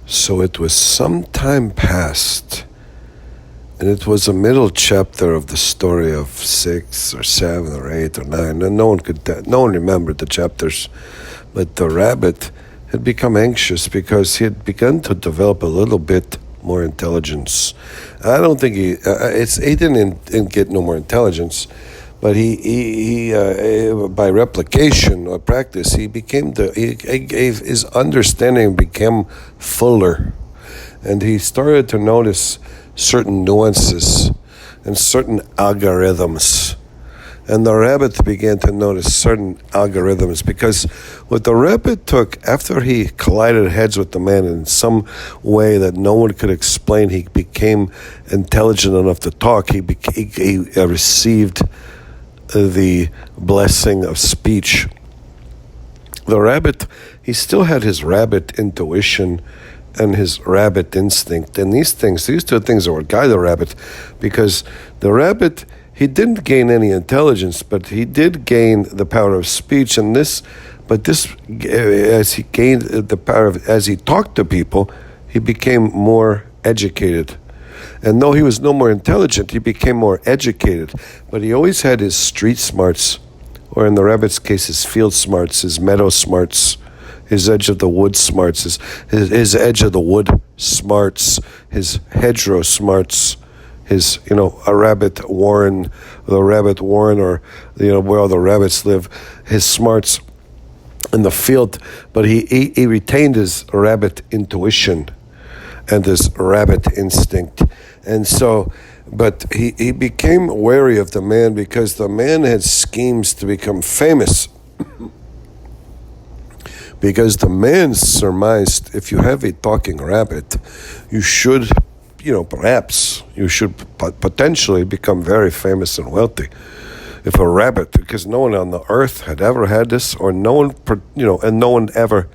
So it was some time past, and it was a middle chapter of the story of 6 or 7 or 8 or 9, and no one remembered the chapters, but the rabbit had become anxious because he had begun to develop a little bit more intelligence. I don't think he didn't get no more intelligence, but he by replication or practice, his understanding became fuller, and he started to notice certain nuances and certain algorithms. And the rabbit began to notice certain algorithms, because what the rabbit took after he collided heads with the man in some way that no one could explain, he became intelligent enough to talk. He received the blessing of speech. The rabbit, he still had his rabbit intuition and his rabbit instinct. And these two things that would guide the rabbit, because the rabbit, he didn't gain any intelligence, but he did gain the power of speech. As he gained the power as he talked to people, he became more educated. And though he was no more intelligent, he became more educated. But he always had his street smarts, or in the rabbit's case, his field smarts, his meadow smarts, his edge of the wood smarts, his edge of the wood smarts, his hedgerow smarts, his, a rabbit warren, or, where all the rabbits live, his smarts in the field. But he retained his rabbit intuition and his rabbit instinct. And so, but he became wary of the man, because the man had schemes to become famous. Because the man surmised, if you have a talking rabbit, you should, perhaps you should potentially become very famous and wealthy. If a rabbit, because no one on the earth had ever had this, or no one, and no one ever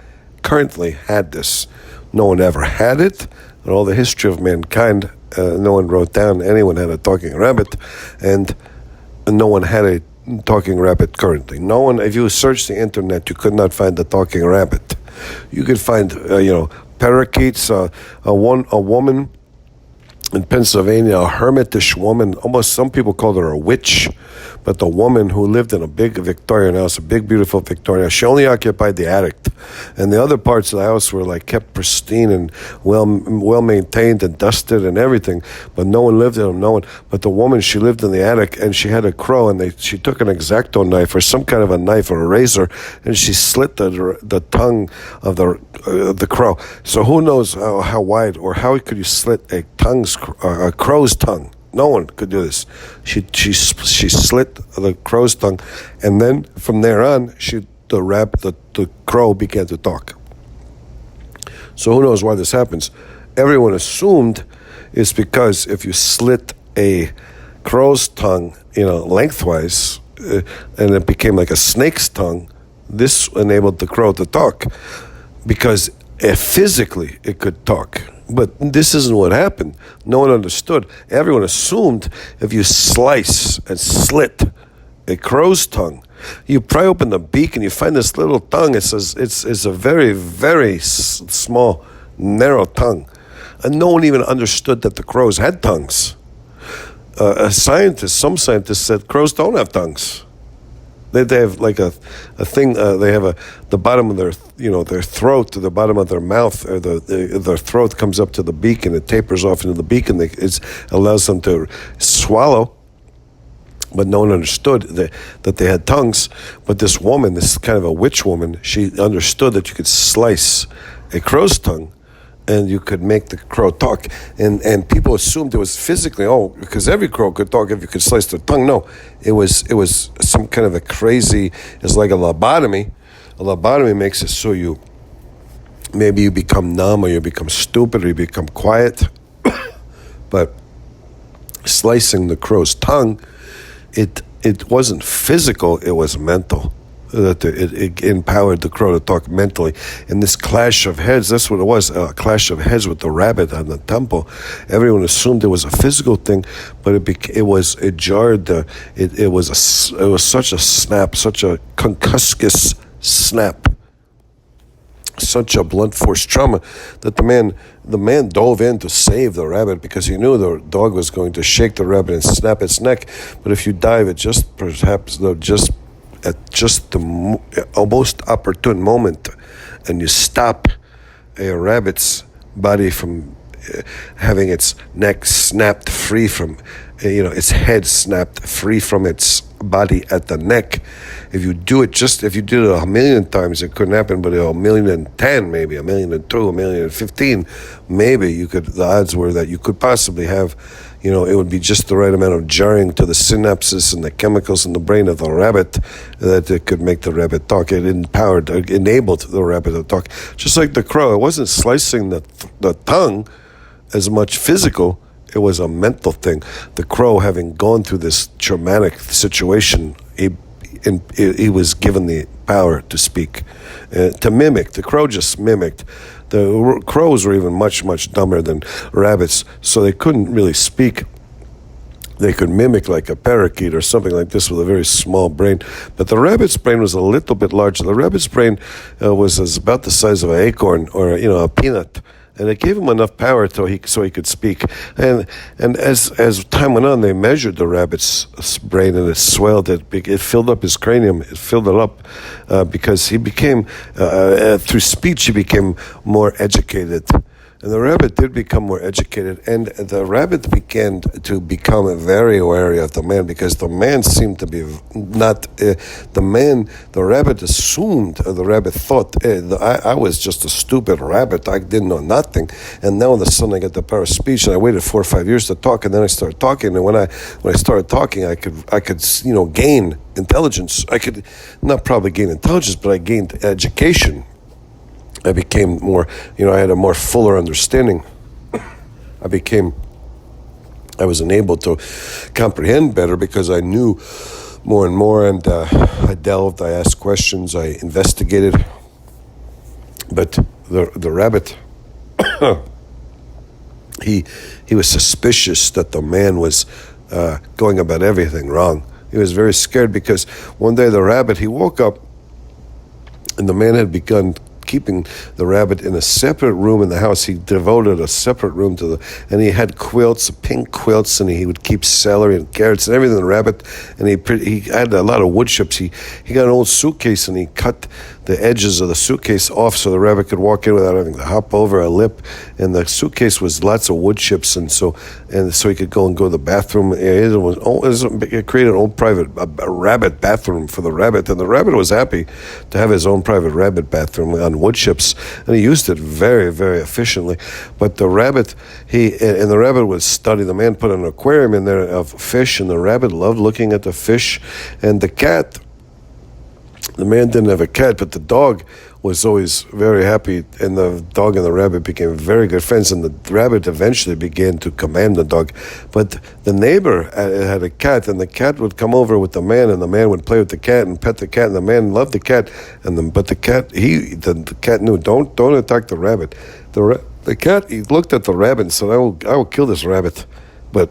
currently had this. No one ever had it. In all the history of mankind, no one wrote down anyone had a talking rabbit, and no one had a talking rabbit currently. No one, if you search the internet, you could not find a talking rabbit. You could find, parakeets, a woman in Pennsylvania, a hermitish woman, almost some people called her a witch, but the woman who lived in a big Victorian house, a big, beautiful Victorian house, she only occupied the attic, and the other parts of the house were kept pristine and well maintained and dusted and everything, but no one lived in them, no one. But the woman, she lived in the attic, and she had a crow, and she took an X-Acto knife or some kind of a knife or a razor, and she slit the tongue of the crow. So who knows how wide, or how could you slit a crow's tongue? No one could do this. She slit the crow's tongue, and then from there on, the crow began to talk. So who knows why this happens? Everyone assumed it's because if you slit a crow's tongue, lengthwise, and it became like a snake's tongue, this enabled the crow to talk, because physically it could talk. But this isn't what happened. No one understood. Everyone assumed if you slice and slit a crow's tongue, you pry open the beak and you find this little tongue. It's a very, very small, narrow tongue. And no one even understood that the crows had tongues. Some scientists said crows don't have tongues. They have like a thing. They have the bottom of their throat to the bottom of their mouth, or their throat comes up to the beak, and it tapers off into the beak, and it allows them to swallow. But no one understood that they had tongues. But this woman, this kind of a witch woman, she understood that you could slice a crow's tongue, and you could make the crow talk. And people assumed it was physically, because every crow could talk if you could slice their tongue. No, it was some kind of a crazy, it's like a lobotomy. A lobotomy makes it so maybe you become numb, or you become stupid, or you become quiet. But slicing the crow's tongue, it wasn't physical, it was mental. That it empowered the crow to talk mentally. And this clash of heads, that's what it was, a clash of heads with the rabbit on the temple. Everyone assumed it was a physical thing, but it jarred. It was such a snap, such a concussive snap. such a blunt force trauma that the man dove in to save the rabbit because he knew the dog was going to shake the rabbit and snap its neck. But if you dive at just the most opportune moment, and you stop a rabbit's body from having its neck snapped free from, its head snapped free from its body at the neck. If you did it 1,000,000 times, it couldn't happen, but 1,010,000, maybe 1,002,000, 1,015,000, maybe the odds were that you could possibly have, it would be just the right amount of jarring to the synapses and the chemicals in the brain of the rabbit that it could make the rabbit talk. It enabled the rabbit to talk. Just like the crow, it wasn't slicing the tongue as much physical. It was a mental thing. The crow, having gone through this traumatic situation, he was given the power to speak, to mimic. The crow just mimicked. The crows were even much, much dumber than rabbits, so they couldn't really speak. They could mimic like a parakeet or something like this with a very small brain. But the rabbit's brain was a little bit larger. The rabbit's brain was about the size of an acorn or a peanut. And it gave him enough power so he could speak. And as time went on, they measured the rabbit's brain, and it swelled. It filled up his cranium. It filled it up because he became, through speech, he became more educated. And the rabbit did become more educated, and the rabbit began to become very wary of the man because the man seemed to be not the rabbit assumed, the rabbit thought, I was just a stupid rabbit, I didn't know nothing, and now all of a sudden I get the power of speech, and I waited 4 or 5 years to talk, and then I started talking, and when I started talking, I could gain intelligence. I could not probably gain intelligence, but I gained education. I became more, I had a more fuller understanding. I was enabled to comprehend better because I knew more and more, and I delved, I asked questions, I investigated. But the rabbit, he was suspicious that the man was going about everything wrong. He was very scared because one day the rabbit, he woke up, and the man had begun keeping the rabbit in a separate room in the house. He devoted a separate room and he had quilts, pink quilts, and he would keep celery and carrots and everything. The rabbit, and he had a lot of wood chips. He got an old suitcase and he cut the edges of the suitcase off so the rabbit could walk in without having to hop over a lip. And the suitcase was lots of wood chips, and so he could go to the bathroom. It created an own private a rabbit bathroom for the rabbit, and the rabbit was happy to have his own private rabbit bathroom on wood chips, and he used it very, very efficiently. But the rabbit, the rabbit would study. The man put an aquarium in there of fish, and the rabbit loved looking at the fish, and the cat. The man didn't have a cat, but the dog was always very happy, and the dog and the rabbit became very good friends, and the rabbit eventually began to command the dog. But the neighbor had a cat, and the cat would come over with the man, and the man would play with the cat and pet the cat, and the man loved the cat, but the cat knew, don't attack the rabbit. The cat, he looked at the rabbit and said, I will kill this rabbit. But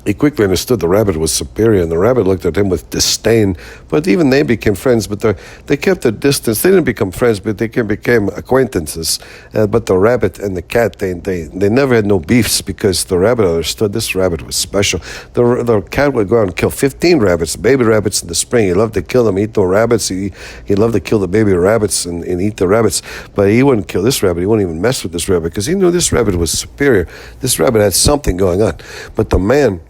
he quickly understood the rabbit was superior, and the rabbit looked at him with disdain. But even they became friends, but they kept a distance. They didn't become friends, but they became acquaintances. But the rabbit and the cat, they never had no beefs because the rabbit understood this rabbit was special. The cat would go out and kill 15 rabbits, baby rabbits in the spring. He loved to kill them, eat the rabbits. He loved to kill the baby rabbits and eat the rabbits. But he wouldn't kill this rabbit. He wouldn't even mess with this rabbit because he knew this rabbit was superior. This rabbit had something going on. But the man,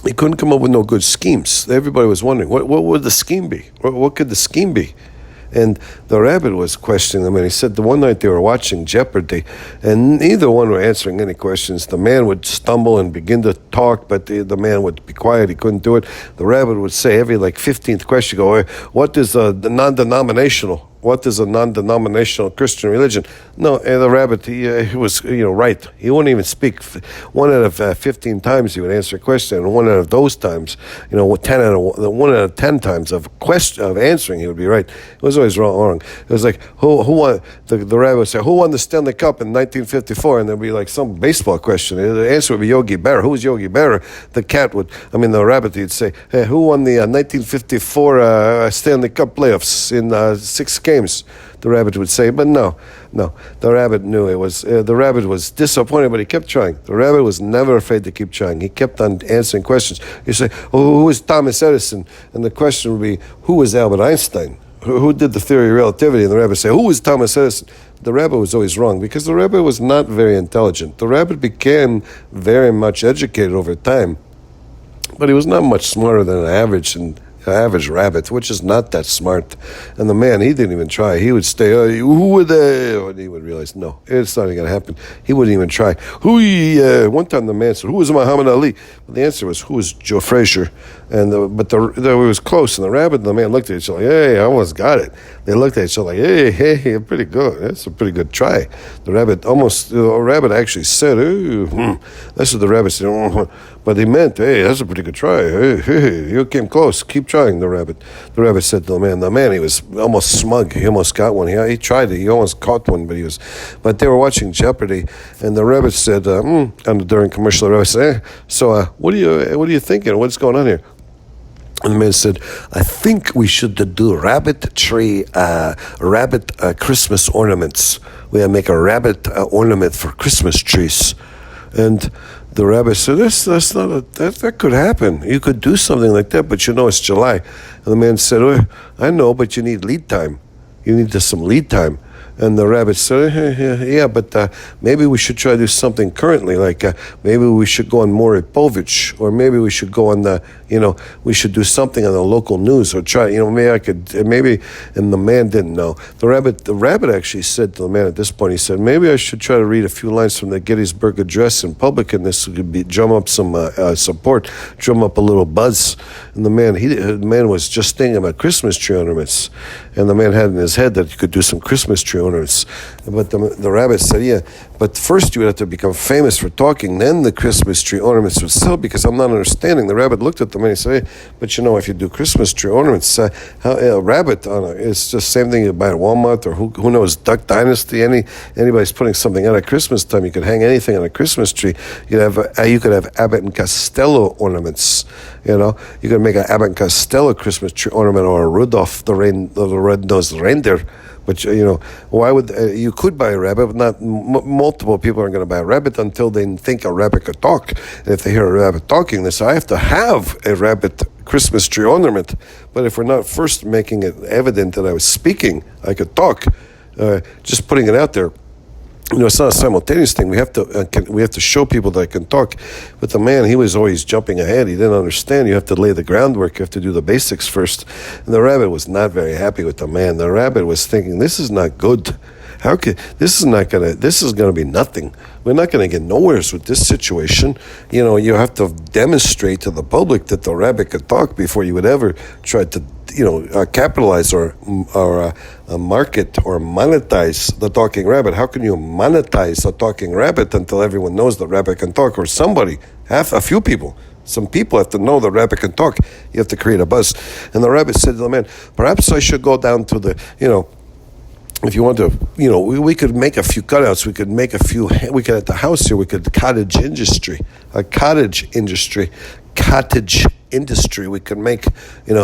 he couldn't come up with no good schemes. Everybody was wondering, what would the scheme be? What could the scheme be? And the rabbit was questioning them, and he said the one night they were watching Jeopardy, and neither one were answering any questions. The man would stumble and begin to talk, but the man would be quiet. He couldn't do it. The rabbit would say every 15th question, go, what is the non-denominational? What is a non-denominational Christian religion? No, the rabbit, he was, right. He wouldn't even speak. 1 out of 15 times he would answer a question, and 1 out of those times, 1 out of 10 times of answering, he would be right. It was always wrong. It was like, who won? The rabbit would say, who won the Stanley Cup in 1954? And there'd be some baseball question. The answer would be Yogi Berra. Who was Yogi Berra? The rabbit, he'd say, hey, who won the 1954 Stanley Cup playoffs in 6 games? games. The rabbit would say, but no. The rabbit knew it was, the rabbit was disappointed, but he kept trying. The rabbit was never afraid to keep trying. He kept on answering questions. He'd say, who is Thomas Edison? And the question would be, who was Albert Einstein? Who did the theory of relativity? And the rabbit would say, who is Thomas Edison? The rabbit was always wrong because the rabbit was not very intelligent. The rabbit became very much educated over time, but he was not much smarter than an average rabbit, which is not that smart. And the man, he didn't even try. He would stay, who would they? And he would realize, no, it's not even going to happen. He wouldn't even try. One time the man said, who is Muhammad Ali? Well, the answer was, who is Joe Frazier? And it was close. And the rabbit and the man looked at each other like, hey, I almost got it. They looked at each other like, hey, pretty good. That's a pretty good try. The rabbit actually said, that's what the rabbit said. But he meant, hey, that's a pretty good try. Hey, you came close. Keep trying, the rabbit. The rabbit said to the man. The man, he was almost smug. He almost got one. He tried it. He almost caught one, but they were watching Jeopardy, and the rabbit said, during commercial, the rabbit said, so what are you thinking? What's going on here? And the man said, I think we should do rabbit Christmas ornaments. We make a rabbit ornament for Christmas trees. And the rabbit said, that could happen. You could do something like that, but it's July. And the man said, I know, but you need lead time. You need some lead time. And the rabbit said, yeah, but maybe we should try to do something currently, like maybe we should go on Maury Povich, or maybe we should go on we should do something on the local news, or try, maybe, and the man didn't know. The rabbit actually said to the man at this point, he said, maybe I should try to read a few lines from the Gettysburg Address in public, and this could drum up some support, drum up a little buzz. And the man was just thinking about Christmas tree ornaments, and the man had in his head that you could do some Christmas tree ornaments. But the rabbit said, yeah, but first you would have to become famous for talking, then the Christmas tree ornaments would sell, because I'm not understanding. The rabbit looked at them and he said, hey, but if you do Christmas tree ornaments, a rabbit, it's just the same thing you buy at Walmart, or who knows, Duck Dynasty, anybody's putting something out at Christmas time, you could hang anything on a Christmas tree. You could have Abbott and Costello ornaments, you could make an Abbott and Costello Christmas tree ornament, or a Rudolph the red-nosed reindeer. But, why would you could buy a rabbit, but not multiple people aren't going to buy a rabbit until they think a rabbit could talk. And if they hear a rabbit talking, they say, I have to have a rabbit Christmas tree ornament. But if we're not first making it evident that I was speaking, I could talk, just putting it out there, it's not a simultaneous thing. We have to show people that I can talk. But the man, he was always jumping ahead. He didn't understand. You have to lay the groundwork. You have to do the basics first. And the rabbit was not very happy with the man. The rabbit was thinking, this is not good. This is gonna be nothing. We're not gonna get nowheres with this situation. You have to demonstrate to the public that the rabbit could talk before you would ever try to capitalize or market or monetize the talking rabbit. How can you monetize a talking rabbit until everyone knows the rabbit can talk, or a few people? Some people have to know the rabbit can talk. You have to create a buzz. And the rabbit said to the man, perhaps I should go down to the, if you want to, we could make a few cutouts. We could at the house here, we could cottage industry. We could make,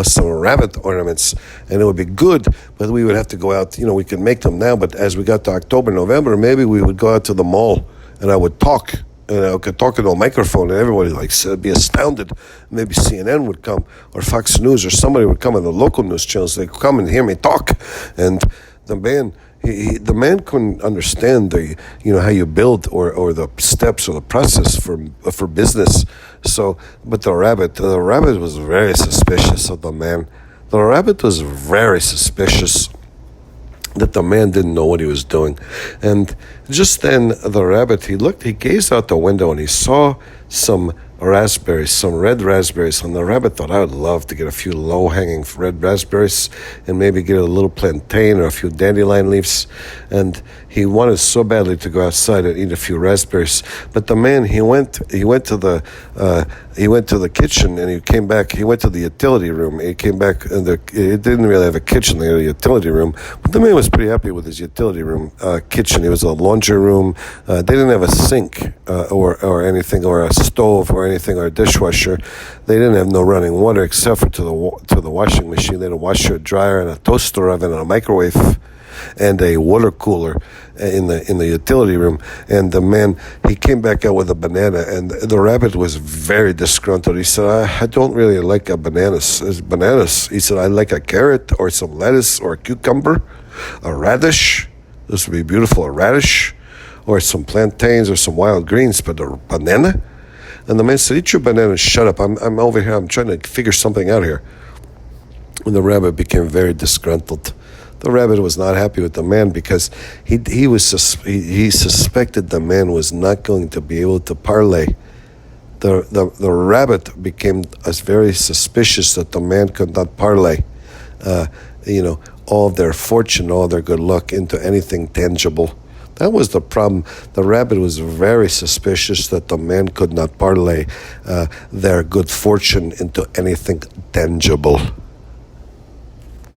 some rabbit ornaments, and it would be good, but we would have to go out, we could make them now, but as we got to October, November, maybe we would go out to the mall, and I would talk, and I could talk into a microphone, and everybody would be astounded. Maybe CNN would come, or Fox News, or somebody would come on the local news channels. They'd come and hear me talk, and the man couldn't understand how you build or the steps or the process for business. So, but the rabbit was very suspicious of the man. The rabbit was very suspicious that the man didn't know what he was doing. And just then the rabbit, he gazed out the window and he saw some red raspberries, and the rabbit thought, I would love to get a few low-hanging red raspberries and maybe get a little plantain or a few dandelion leaves. And he wanted so badly to go outside and eat a few raspberries. But the man, he went to the kitchen, and he came back. He went to the utility room. He came back, and it didn't really have a kitchen. They had a utility room. But the man was pretty happy with his utility room kitchen. It was a laundry room. They didn't have a sink or anything, or a stove or anything, or a dishwasher. They didn't have no running water except for to the washing machine. They had a washer, dryer, and a toaster oven, and a microwave, and a water cooler in the utility room. And the man, he came back out with a banana, and the rabbit was very disgruntled. He said, I don't really like bananas. He said, I like a carrot or some lettuce or a cucumber, a radish. This would be beautiful, a radish, or some plantains or some wild greens, but a banana? And the man said, eat your banana and shut up. I'm over here. I'm trying to figure something out here. And the rabbit became very disgruntled. The rabbit was not happy with the man because he suspected the man was not going to be able to parlay. The rabbit became very suspicious that the man could not parlay, all their fortune, all their good luck into anything tangible. That was the problem. The rabbit was very suspicious that the man could not parlay their good fortune into anything tangible.